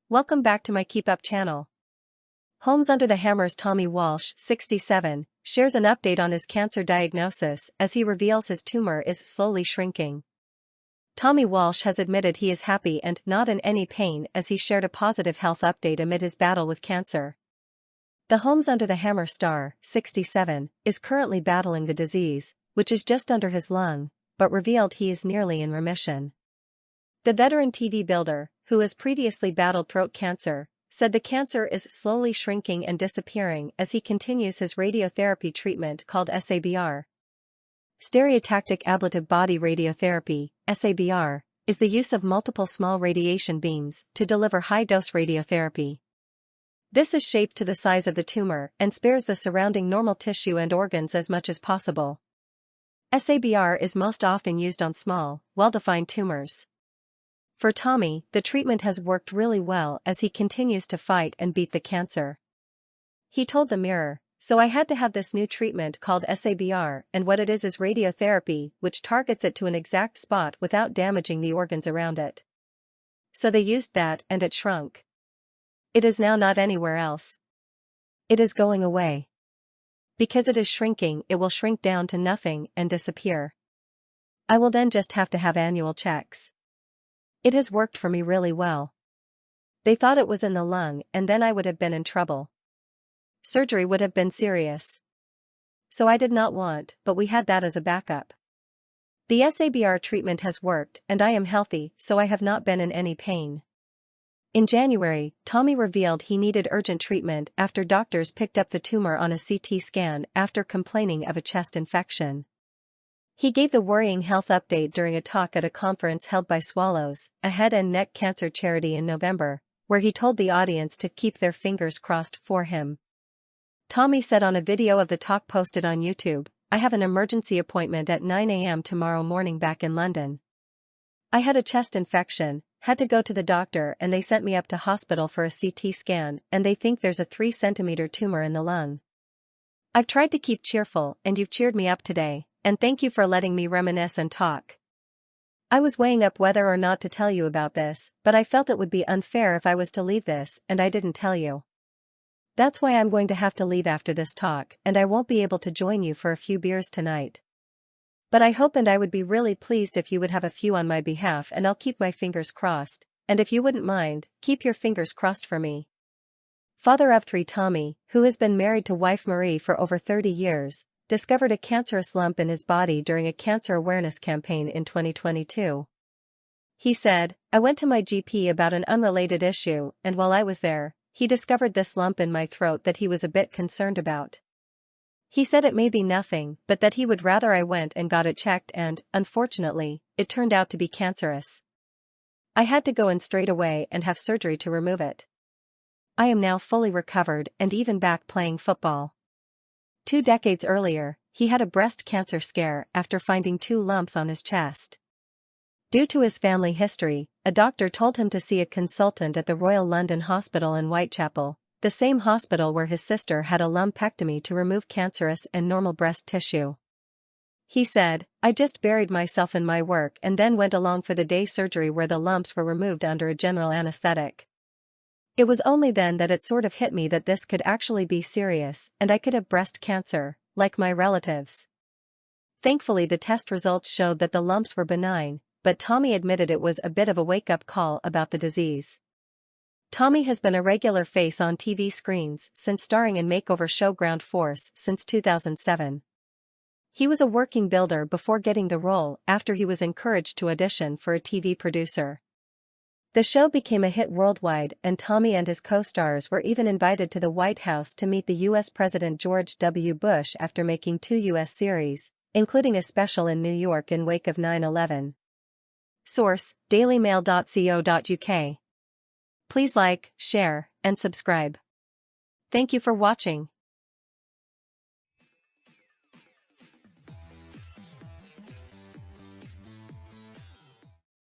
Welcome back to my Keep Up channel. Homes Under the Hammer's Tommy Walsh, 67, shares an update on his cancer diagnosis as he reveals his tumor is slowly shrinking. Tommy Walsh has admitted he is happy and not in any pain as he shared a positive health update amid his battle with cancer. The Homes Under the Hammer star, 67, is currently battling the disease, which is just under his lung, but revealed he is nearly in remission. The veteran TV builder, who has previously battled throat cancer, said the cancer is slowly shrinking and disappearing as he continues his radiotherapy treatment called SABR. Stereotactic ablative body radiotherapy, SABR, is the use of multiple small radiation beams to deliver high-dose radiotherapy. This is shaped to the size of the tumor and spares the surrounding normal tissue and organs as much as possible. SABR is most often used on small, well-defined tumors. For Tommy, the treatment has worked really well as he continues to fight and beat the cancer. He told the Mirror, "So I had to have this new treatment called SABR, and what it is radiotherapy, which targets it to an exact spot without damaging the organs around it. So they used that and it shrunk. It is now not anywhere else. It is going away. Because it is shrinking, it will shrink down to nothing and disappear. I will then just have to have annual checks. It has worked for me really well. They thought it was in the lung and then I would have been in trouble. Surgery would have been serious. So I did not want, but we had that as a backup. The SABR treatment has worked and I am healthy, so I have not been in any pain." In January, Tommy revealed he needed urgent treatment after doctors picked up the tumor on a CT scan after complaining of a chest infection. He gave the worrying health update during a talk at a conference held by Swallows, a head and neck cancer charity in November, where he told the audience to keep their fingers crossed for him. Tommy said on a video of the talk posted on YouTube, "I have an emergency appointment at 9 a.m. tomorrow morning back in London. I had a chest infection, had to go to the doctor and they sent me up to hospital for a CT scan and they think there's a 3-centimeter tumor in the lung. I've tried to keep cheerful and you've cheered me up today. And thank you for letting me reminisce and talk. I was weighing up whether or not to tell you about this, but I felt it would be unfair if I was to leave this and I didn't tell you. That's why I'm going to have to leave after this talk and I won't be able to join you for a few beers tonight. But I hope and I would be really pleased if you would have a few on my behalf and I'll keep my fingers crossed, and if you wouldn't mind, keep your fingers crossed for me." Father of 3 Tommy, who has been married to wife Marie for over 30 years, discovered a cancerous lump in his body during a cancer awareness campaign in 2022. He said, "I went to my GP about an unrelated issue and while I was there, he discovered this lump in my throat that he was a bit concerned about. He said it may be nothing but that he would rather I went and got it checked and, unfortunately, it turned out to be cancerous. I had to go in straight away and have surgery to remove it. I am now fully recovered and even back playing football." 2 decades earlier, he had a breast cancer scare after finding 2 lumps on his chest. Due to his family history, a doctor told him to see a consultant at the Royal London Hospital in Whitechapel, the same hospital where his sister had a lumpectomy to remove cancerous and normal breast tissue. He said, "I just buried myself in my work and then went along for the day surgery where the lumps were removed under a general anesthetic. It was only then that it sort of hit me that this could actually be serious and I could have breast cancer, like my relatives." Thankfully the test results showed that the lumps were benign, but Tommy admitted it was a bit of a wake-up call about the disease. Tommy has been a regular face on TV screens since starring in makeover show Ground Force since 2007. He was a working builder before getting the role after he was encouraged to audition for a TV producer. The show became a hit worldwide and Tommy and his co-stars were even invited to the White House to meet the U.S. President George W. Bush after making 2 U.S. series, including a special in New York in wake of 9/11. Source, dailymail.co.uk. Please like, share, and subscribe. Thank you for watching.